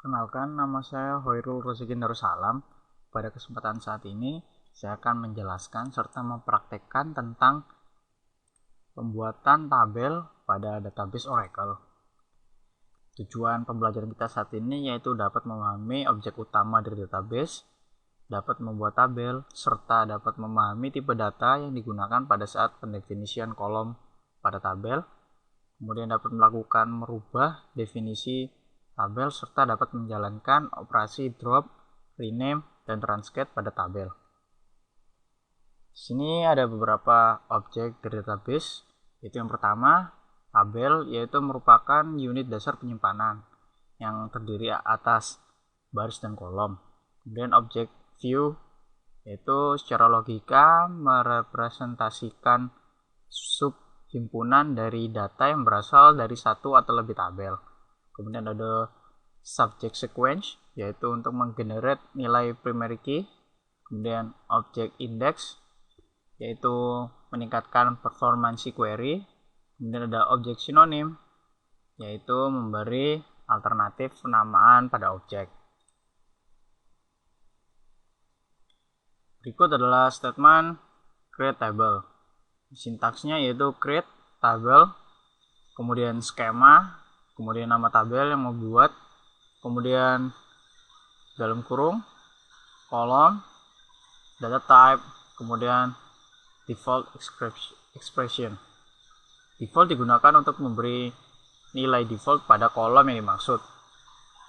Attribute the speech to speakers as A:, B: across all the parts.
A: Perkenalkan, nama saya Hoirul Rozikin Darussalam. Pada kesempatan saat ini, saya akan menjelaskan serta mempraktekkan tentang pembuatan tabel pada database Oracle. Tujuan pembelajaran kita saat ini yaitu dapat memahami objek utama dari database, dapat membuat tabel, serta dapat memahami tipe data yang digunakan pada saat pendefinisian kolom pada tabel, kemudian dapat melakukan merubah definisi tabel, serta dapat menjalankan operasi drop, rename, dan transcat pada tabel. Di sini ada beberapa objek dari database. Itu yang pertama, tabel, yaitu merupakan unit dasar penyimpanan yang terdiri atas baris dan kolom. Kemudian objek view, yaitu secara logika merepresentasikan sub himpunan dari data yang berasal dari satu atau lebih tabel. Kemudian ada subject sequence, yaitu untuk menggenerate nilai primary key. Kemudian object index, yaitu meningkatkan performance query. Kemudian ada object synonym, yaitu memberi alternatif penamaan pada objek. Berikut adalah statement create table. Sintaksnya yaitu create table, kemudian skema, kemudian nama tabel yang mau buat, kemudian dalam kurung, kolom, data type, kemudian default expression. Default digunakan untuk memberi nilai default pada kolom yang dimaksud.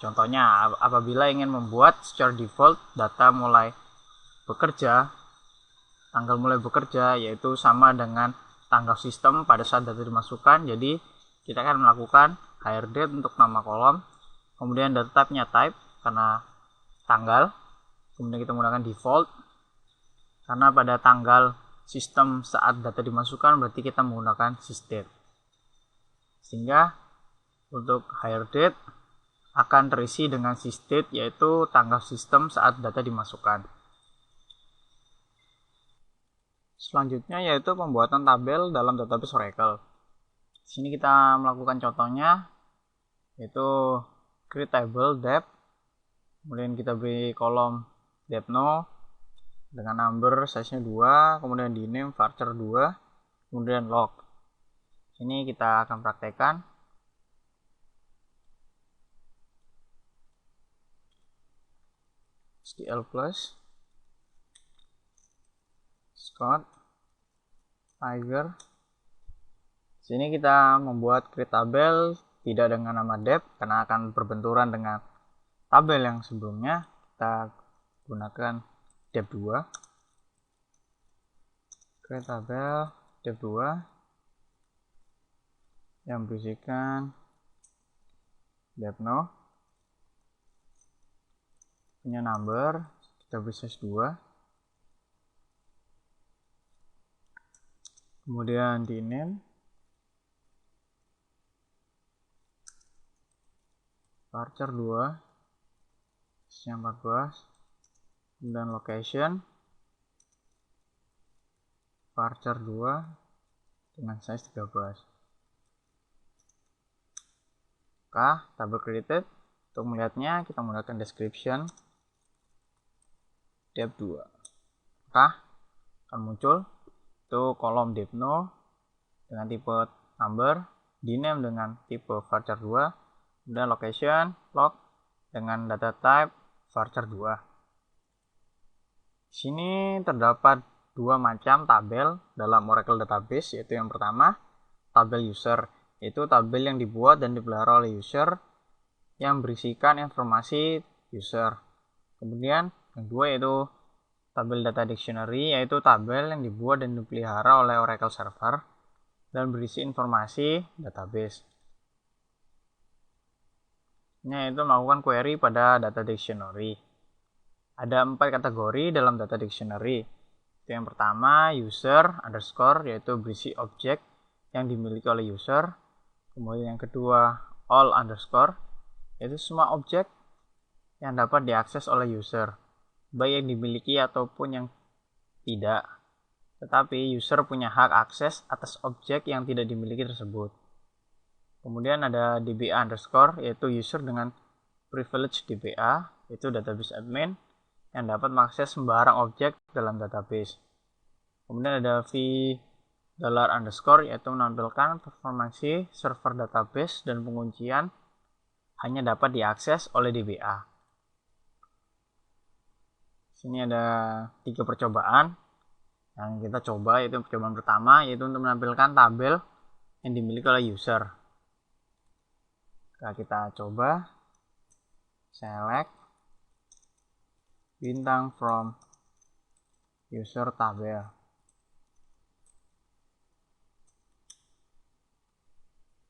A: Contohnya, apabila ingin membuat secara default data mulai bekerja, tanggal mulai bekerja yaitu sama dengan tanggal sistem pada saat data dimasukkan. Jadi kita akan melakukan hire date untuk nama kolom, kemudian data type-nya type karena tanggal, kemudian kita menggunakan default karena pada tanggal sistem saat data dimasukkan berarti kita menggunakan sysdate. Sehingga untuk hire date akan terisi dengan sysdate, yaitu tanggal sistem saat data dimasukkan. Selanjutnya yaitu pembuatan tabel dalam database Oracle. Di sini kita melakukan contohnya, yaitu create table depth, kemudian kita beri kolom depth no dengan number size-nya 2, kemudian di name varchar 2, kemudian log. Ini kita akan praktekkan. SQL plus Scott Tiger. Sini kita membuat create tabel tidak dengan nama depth karena akan berbenturan dengan tabel yang sebelumnya. Kita gunakan depth 2. Create tabel depth 2 yang berisikan depth no, punya number, kita beri size 2, kemudian di name varchar 2 size 14, kemudian location varchar 2 dengan size 13. Tabel created. Untuk melihatnya kita menggunakan description depth 2. Akan muncul itu kolom depth no dengan tipe number, diname dengan tipe varchar 2, dan location log dengan data type varchar 2. Di sini terdapat dua macam tabel dalam Oracle Database, yaitu yang pertama tabel user, yaitu tabel yang dibuat dan dipelihara oleh user yang berisikan informasi user. Kemudian yang kedua yaitu tabel data dictionary, yaitu tabel yang dibuat dan dipelihara oleh Oracle Server dan berisi informasi database. Yaitu melakukan query pada data dictionary. Ada 4 kategori dalam data dictionary. Itu yang pertama user underscore, yaitu berisi objek yang dimiliki oleh user. Kemudian yang kedua all underscore, yaitu semua objek yang dapat diakses oleh user, baik yang dimiliki ataupun yang tidak. Tetapi user punya hak akses atas objek yang tidak dimiliki tersebut. Kemudian ada dba underscore, yaitu user dengan
B: privilege DBA, yaitu database admin yang dapat mengakses sembarang objek dalam database. Kemudian ada v $_ yaitu menampilkan performansi server database dan penguncian hanya dapat diakses oleh DBA. Sini ada 3 percobaan yang kita coba, yaitu percobaan pertama yaitu untuk menampilkan tabel yang dimiliki oleh user. Nah, kita coba select bintang from user tabel.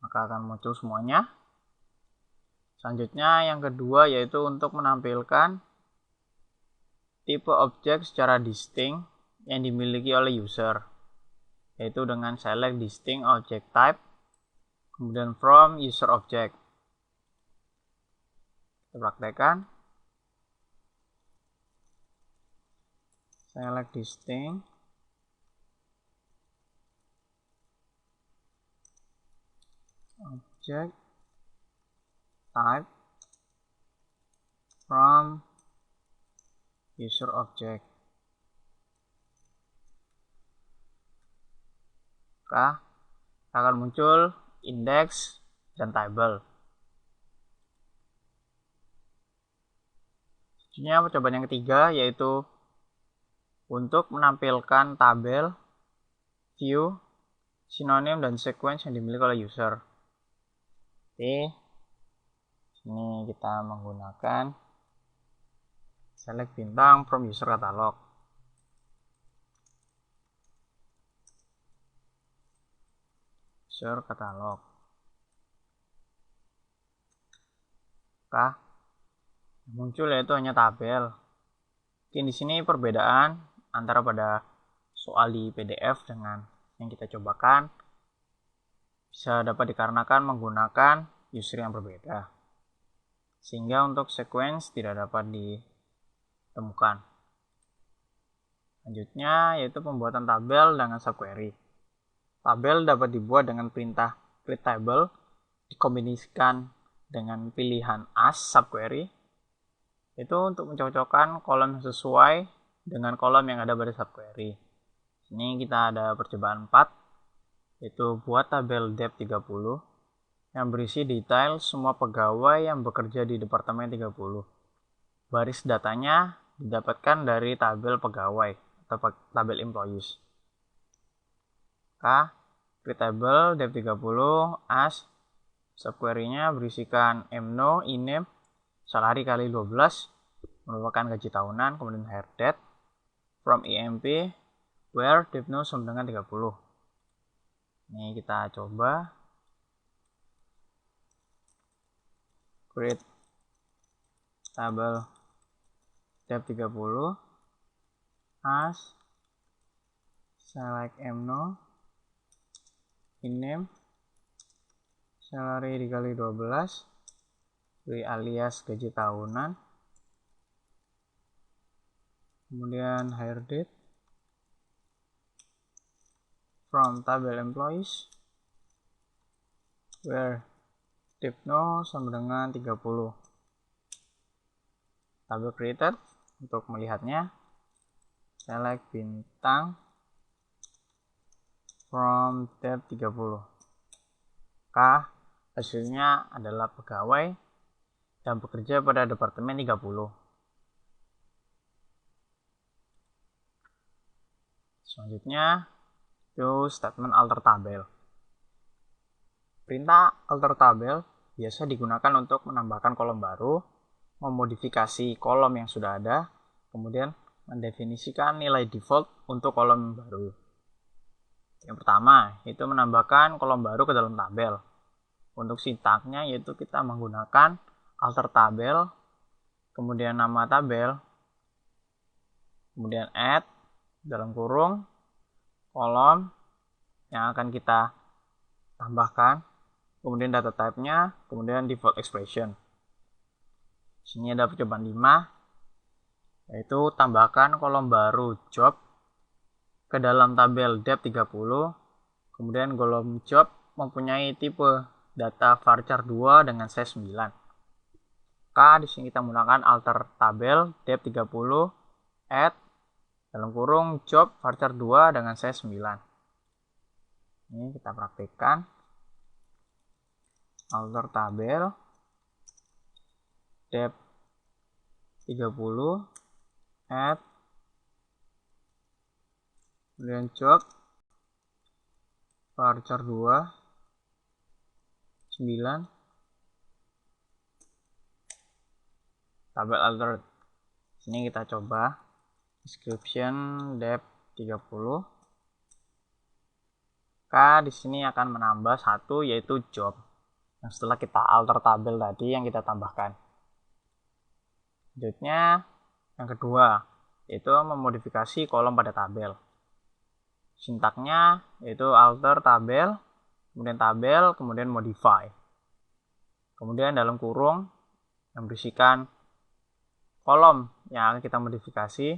B: Maka akan muncul semuanya. Selanjutnya yang kedua yaitu untuk menampilkan tipe objek secara distinct yang dimiliki oleh user, yaitu dengan select distinct object type, kemudian from user object. Kita praktekkan. Select distinct object type from user object. Maka akan muncul index dan table. Selanjutnya percobaan yang ketiga yaitu untuk menampilkan tabel, view, sinonim, dan sequence yang dimiliki oleh user. Oke, ini kita menggunakan select bintang from user catalog. User catalog. Maka muncul yaitu hanya tabel. Mungkin di sini perbedaan antara pada soal di PDF dengan yang kita cobakan bisa dapat dikarenakan menggunakan user yang berbeda, sehingga untuk sequence tidak dapat ditemukan. Selanjutnya yaitu pembuatan tabel dengan subquery. Tabel dapat dibuat dengan perintah create table dikombinasikan dengan pilihan as subquery, itu untuk mencocokkan kolom sesuai dengan kolom yang ada pada subquery. Ini kita ada percobaan 4, yaitu buat tabel dep 30 yang berisi detail semua pegawai yang bekerja di departemen 30. Baris datanya didapatkan dari tabel pegawai atau tabel employees. Maka create table dep 30 as subquery-nya berisikan mno, iname, salary kali 12 merupakan gaji tahunan, kemudian hire date, from emp, where depno sama dengan 30. Ini kita coba create table dep 30 as select mno, iname, salary dikali 12, beri alias gaji tahunan, kemudian hire date, from tabel employees, where depno sama dengan 30. Tabel created. Untuk melihatnya, select bintang from dep 30. Maka hasilnya adalah pegawai yang bekerja pada departemen 30. Selanjutnya itu statement alter tabel. Perintah alter tabel biasa digunakan untuk menambahkan kolom baru, memodifikasi kolom yang sudah ada, kemudian mendefinisikan nilai default untuk kolom baru. Yang pertama itu menambahkan kolom baru ke dalam tabel. Untuk sintaknya yaitu kita menggunakan alter tabel, kemudian nama tabel, kemudian add dalam kurung kolom yang akan kita tambahkan, kemudian data type-nya, kemudian default expression. Sini ada percobaan 5, yaitu tambahkan kolom baru job ke dalam tabel dep 30, kemudian kolom job mempunyai tipe data varchar 2 dengan size 9. Maka di sini kita menggunakan alter tabel depth 30 add dalam kurung job varchar 2 dengan size 9. Ini kita praktikkan. Alter tabel depth 30 add kemudian job varchar 2 9 tabel alter. Sini kita coba description depth 30. Maka di sini akan menambah satu yaitu job yang setelah kita alter tabel tadi yang kita tambahkan. Selanjutnya yang kedua yaitu memodifikasi kolom pada tabel. Sintaknya yaitu alter tabel, kemudian modify. Kemudian dalam kurung yang berisikan kolom yang akan kita modifikasi,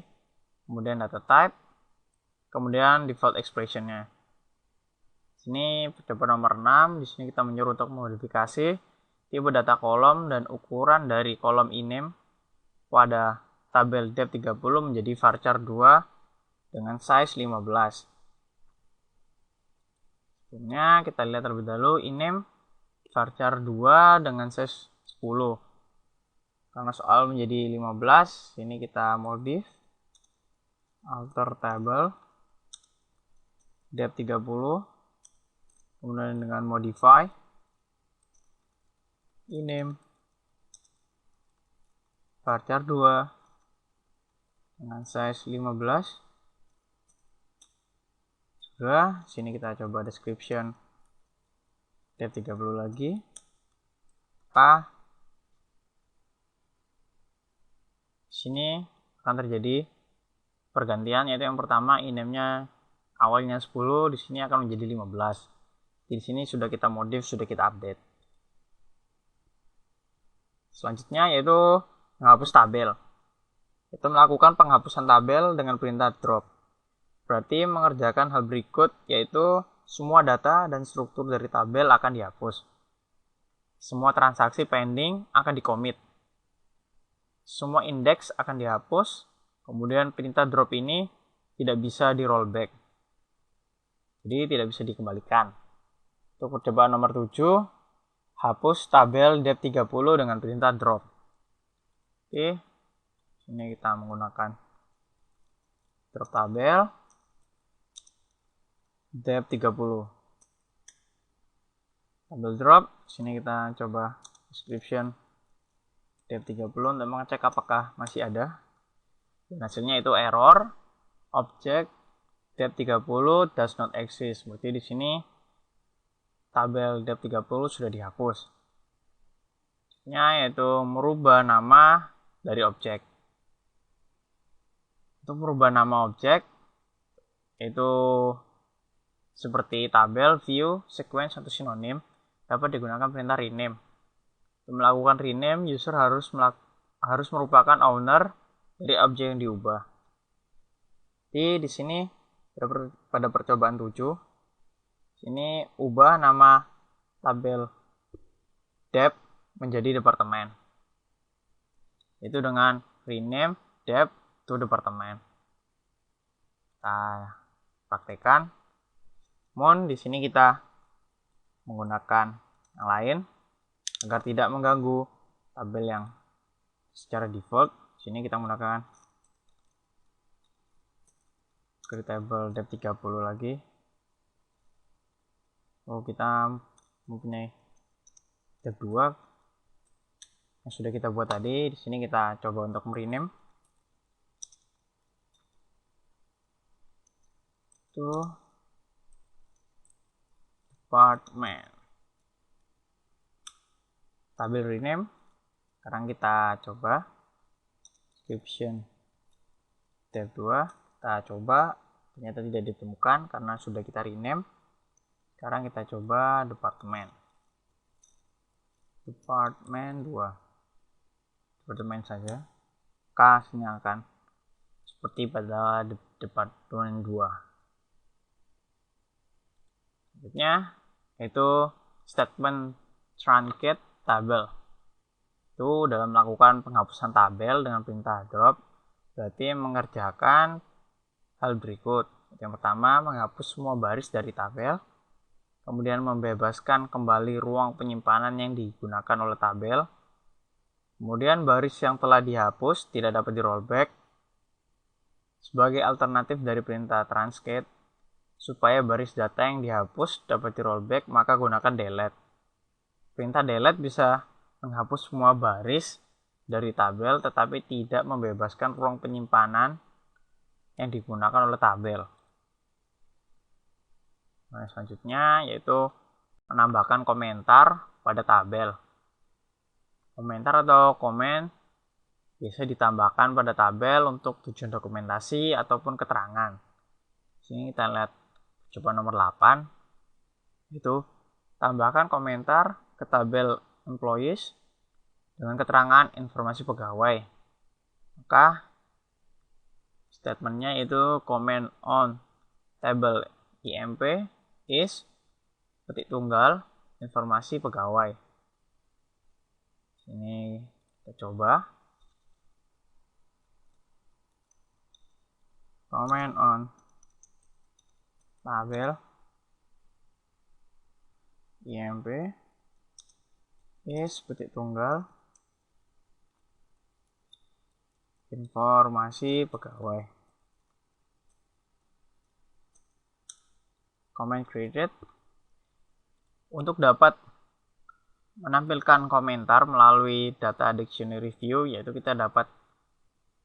B: kemudian data type, kemudian default expressionnya. Sini percobaan nomor 6, di sini kita menyuruh untuk memodifikasi tipe data kolom dan ukuran dari kolom iname pada tabel depth 30 menjadi varchar 2 dengan size 15. Sebelumnya kita lihat terlebih dahulu iname varchar 2 dengan size 10. Karena soal menjadi 15, ini kita modif alter table depth 30 kemudian dengan modify iname varchar 2 dengan size 15. Sudah, sini kita coba description depth 30 lagi. Sini akan terjadi pergantian, yaitu yang pertama iname-nya awalnya 10, di sini akan menjadi 15. Di sini sudah kita modif, sudah kita update. Selanjutnya yaitu menghapus tabel. Itu melakukan penghapusan tabel dengan perintah drop. Berarti mengerjakan hal berikut, yaitu semua data dan struktur dari tabel akan dihapus. Semua transaksi pending akan di-commit. Semua indeks akan dihapus. Kemudian perintah drop ini tidak bisa di rollback. Jadi tidak bisa dikembalikan. Untuk percobaan nomor 7, hapus tabel depth 30 dengan perintah drop. Oke, sini kita menggunakan drop tabel depth 30. Tabel drop, sini kita coba description depth 30 untuk mengecek apakah masih ada. Dan hasilnya itu error object depth 30 does not exist. Berarti di sini tabel depth 30 sudah dihapus. Yaitu merubah nama dari objek. Untuk merubah nama objek itu seperti tabel, view, sequence, atau sinonim dapat digunakan perintah rename. Untuk melakukan rename, user harus merupakan owner dari objek yang diubah. Jadi di sini pada percobaan 7, sini ubah nama tabel depth menjadi departemen. Itu dengan rename depth to departemen. Kita praktekkan. Namun di sini kita menggunakan yang lain agar tidak mengganggu tabel yang secara default. Di sini kita menggunakan create table depth 30 lagi. Kita mempunyai depth 2 yang sudah kita buat tadi. Di sini kita coba untuk merename to department. Tabel rename. Sekarang kita coba description depth 2. Kita coba, ternyata tidak ditemukan karena sudah kita rename. Sekarang kita coba departemen 2, departemen saja. Kasnya akan seperti pada departemen 2. Selanjutnya yaitu statement truncate table. Itu dalam melakukan penghapusan tabel dengan perintah drop berarti mengerjakan hal berikut. Yang pertama, menghapus semua baris dari tabel, kemudian membebaskan kembali ruang penyimpanan yang digunakan oleh tabel, kemudian baris yang telah dihapus tidak dapat di rollback. Sebagai alternatif dari perintah transcat, supaya baris data yang dihapus dapat di rollback, maka gunakan delete. Perintah delete bisa menghapus semua baris dari tabel tetapi tidak membebaskan ruang penyimpanan yang digunakan oleh tabel. Nah, selanjutnya yaitu menambahkan komentar pada tabel. Komentar atau komen biasa ditambahkan pada tabel untuk tujuan dokumentasi ataupun keterangan. Sini kita lihat coba nomor 8, itu tambahkan komentar ke tabel employees dengan keterangan informasi pegawai. Maka statementnya itu comment on table IMP is petik tunggal informasi pegawai. Sini kita coba comment on tabel IMP is petik tunggal informasi pegawai. Comment created. Untuk dapat menampilkan komentar melalui data dictionary view, yaitu kita dapat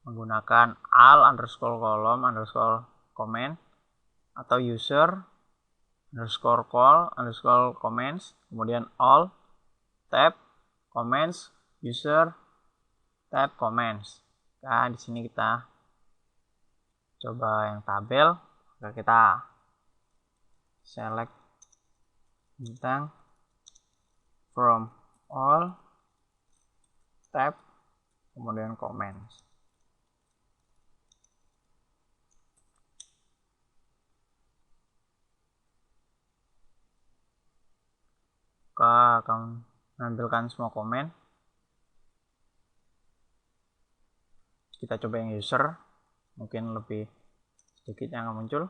B: menggunakan al_column_comment atau user_call_comments, kemudian all tab comments user tab comments. Nah, di sini kita coba yang tabel, maka kita select bintang from all tab kemudian comments. Maka akan menampilkan semua komen. Kita coba yang user, mungkin lebih sedikit yang akan muncul.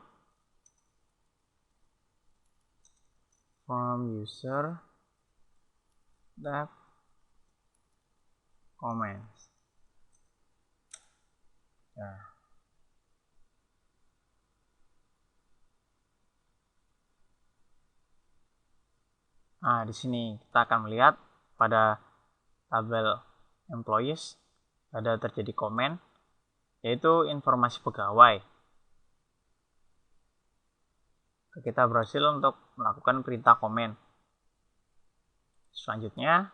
B: From user tab comments. Nah, di sini kita akan melihat pada tabel employees ada terjadi komen, yaitu informasi pegawai. Kita berhasil untuk melakukan perintah komen. Selanjutnya,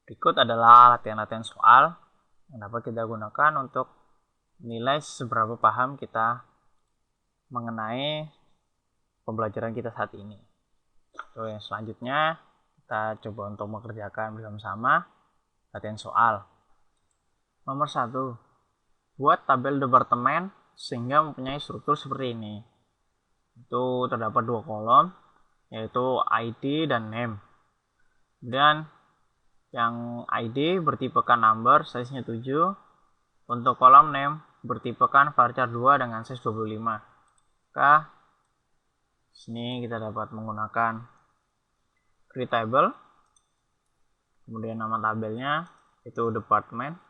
B: berikut adalah latihan-latihan soal yang dapat kita gunakan untuk menilai seberapa paham kita mengenai pembelajaran kita saat ini. So, yang selanjutnya kita coba untuk mengerjakan bersama-sama latihan soal. Nomor 1, buat tabel departemen sehingga mempunyai struktur seperti ini. Itu terdapat 2 kolom, yaitu ID dan name. Kemudian yang ID bertipekan number, size-nya 7. Untuk kolom name bertipekan varchar 2 dengan size 25. Maka sini kita dapat menggunakan create table. Kemudian nama tabelnya itu department.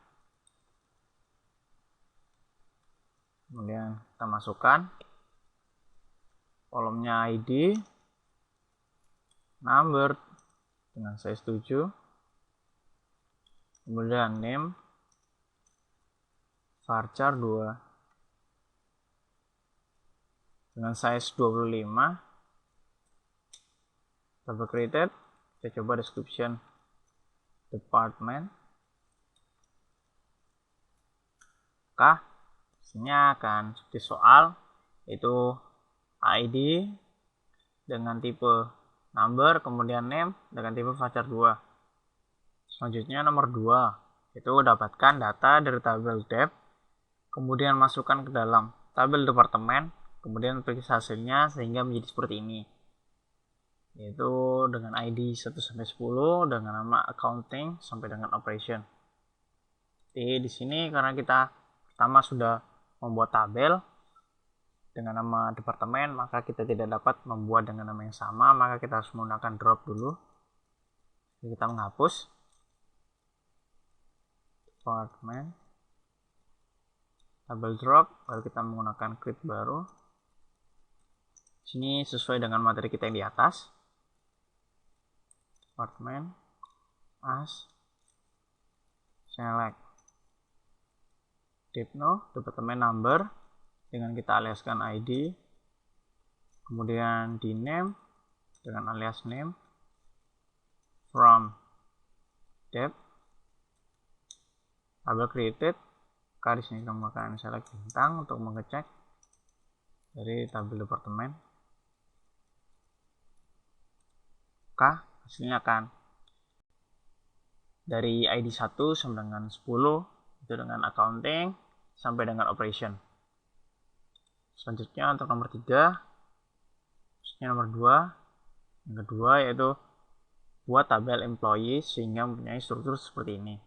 B: Kemudian kita masukkan kolomnya ID, number dengan size 7, kemudian name, varchar 2 dengan size 25, tabel created, kita coba description department. Maka sini akan seperti soal, yaitu ID dengan tipe number, kemudian name dengan tipe varchar 2. Selanjutnya nomor 2, itu dapatkan data dari tabel dep, kemudian masukkan ke dalam tabel departemen, kemudian periksa hasilnya sehingga menjadi seperti ini. yaitu dengan ID 1 sampai 10 dengan nama accounting sampai dengan operation. Jadi di sini karena kita pertama sudah membuat tabel dengan nama departemen, maka kita tidak dapat membuat dengan nama yang sama, maka kita harus menggunakan drop dulu. Jadi kita menghapus departemen, tabel drop, lalu kita menggunakan create baru. Sini sesuai dengan materi kita yang di atas. Department as select Depno, department number dengan kita aliaskan ID, kemudian di name dengan alias name, from dep, tabel created, di sini kita menggunakan select bintang untuk mengecek dari tabel departemen. Hasilnya akan dari ID 1 sampai dengan 10 itu dengan accounting sampai dengan operation. Selanjutnya untuk nomor 3, selanjutnya nomor 2, yang kedua yaitu buat tabel employee sehingga mempunyai struktur seperti ini.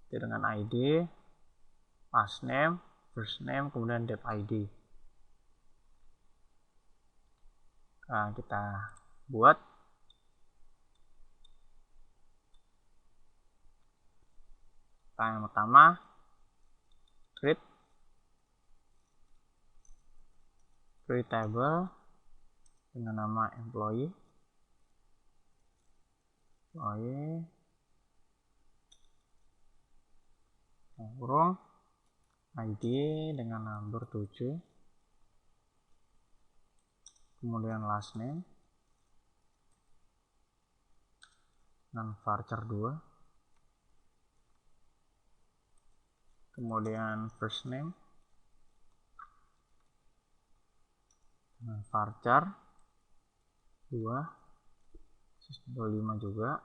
B: Itu dengan ID, last name, first name, kemudian dep ID. Nah, kita buat. Yang pertama, create table dengan nama employee, kurung ID dengan number 7, kemudian last name dengan varchar 2, kemudian first name dengan varchar 2, 25 juga,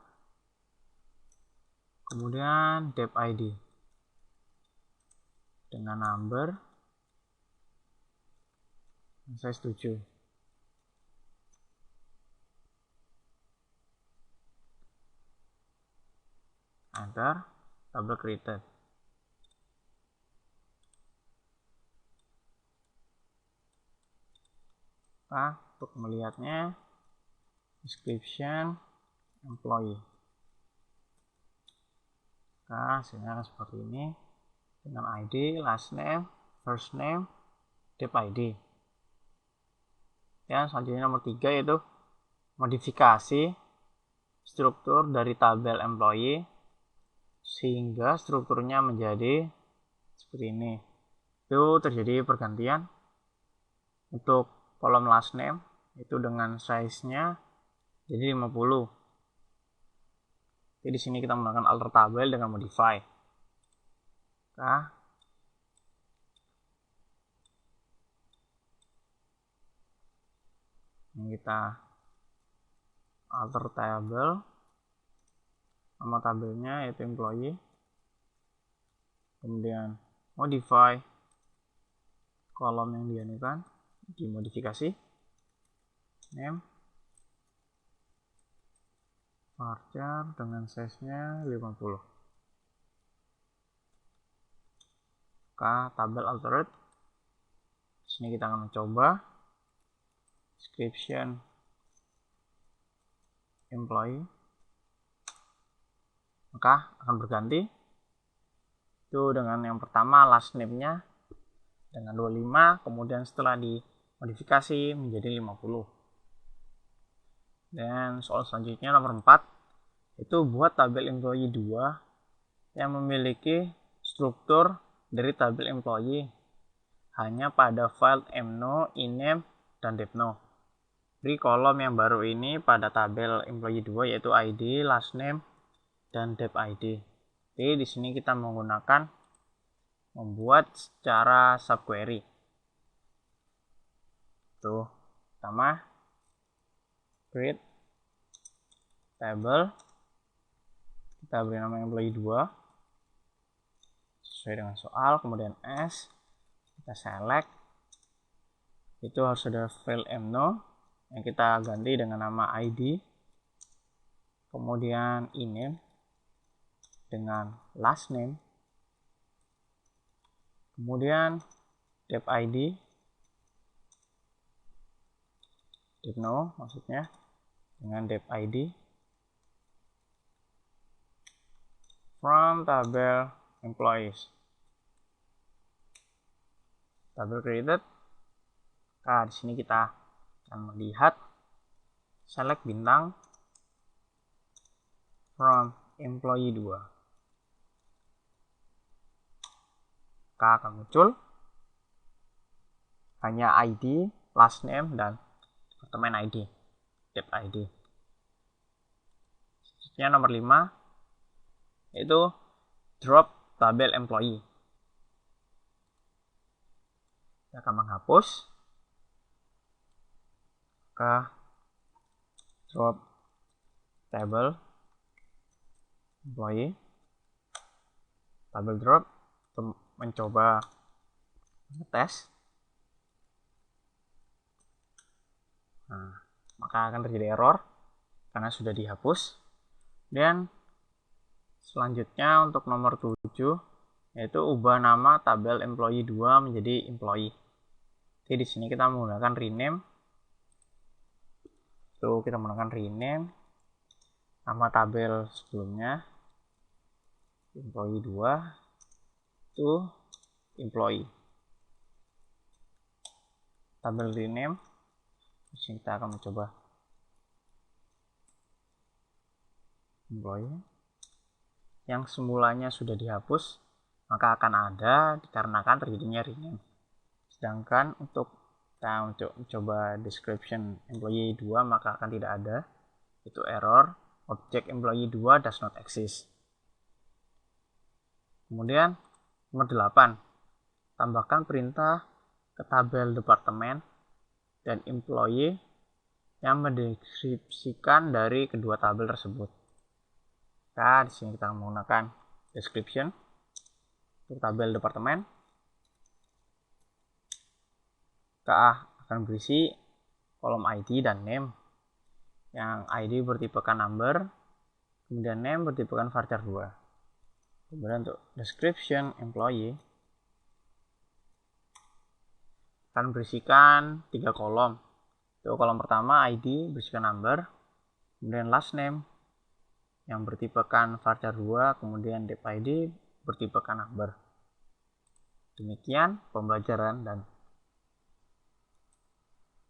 B: kemudian dep ID dengan number size 7. Enter, tabel created. Untuk melihatnya, description employee. Hasilnya seperti ini dengan ID, last name, first name, dep ID. Dan selanjutnya nomor 3 yaitu modifikasi struktur dari tabel employee sehingga strukturnya menjadi seperti ini. Itu terjadi pergantian. Untuk kolom last name itu dengan size-nya jadi 50. Jadi di sini kita menggunakan alter tabel dengan modify. Ini kita alter tabel, nama tabelnya yaitu employee, kemudian modify kolom yang dianukan, dimodifikasi, name, varchar dengan size-nya 50. Tabel altered. Di sini kita akan mencoba description employee, maka akan berganti. Itu dengan yang pertama last name-nya dengan 25, kemudian setelah dimodifikasi menjadi 50. Dan soal selanjutnya nomor 4 itu buat tabel employee 2 yang memiliki struktur dari tabel employee hanya pada file mno, iname, dan depno. Beri kolom yang baru ini pada tabel employee 2 yaitu ID, last name, dan dep ID. Jadi di sini kita menggunakan membuat secara subquery. Tuh, pertama create table, kita beri nama employee 2 sesuai dengan soal, kemudian S, kita select, itu harus ada file mno, yang kita ganti dengan nama ID, kemudian ename dengan last name, kemudian dep ID, dep no maksudnya dengan dep ID from tabel employees, tabel created. Nah, di sini kita akan melihat select bintang from employee 2. Maka akan muncul hanya ID, last name, dan departemen ID, dep ID. Selanjutnya nomor 5 yaitu drop tabel employee. Kita akan menghapus ke drop table employee, tabel drop untuk mencoba ngetes. Nah, maka akan terjadi error karena sudah dihapus. Dan selanjutnya untuk nomor 7 yaitu ubah nama tabel employee 2 menjadi employee. Oke, di sini kita menggunakan rename. Kita menggunakan rename nama tabel sebelumnya employee 2 to employee. Tabel rename. Di sini kita akan mencoba employee yang semulanya sudah dihapus, maka akan ada dikarenakan terjadinya rename. Sedangkan untuk mencoba description employee 2 maka akan tidak ada, itu error object employee 2 does not exist. Kemudian nomor 8, tambahkan perintah ke tabel departemen dan employee yang mendeskripsikan dari kedua tabel tersebut. Nah, di sini kita menggunakan description untuk tabel departemen. KA akan berisi kolom ID dan name, yang ID bertipekan number, kemudian name bertipekan varchar 2. Kemudian untuk description employee akan berisikan 3 kolom. Itu kolom pertama ID berisikan number, kemudian last name yang bertipekan varchar 2, kemudian dep ID bertipekan number. Demikian pembelajaran dan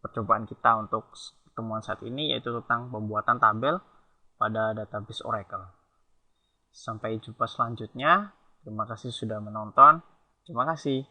B: percobaan kita untuk pertemuan saat ini, yaitu tentang pembuatan tabel pada database Oracle. Sampai jumpa selanjutnya. Terima kasih sudah menonton. Terima kasih.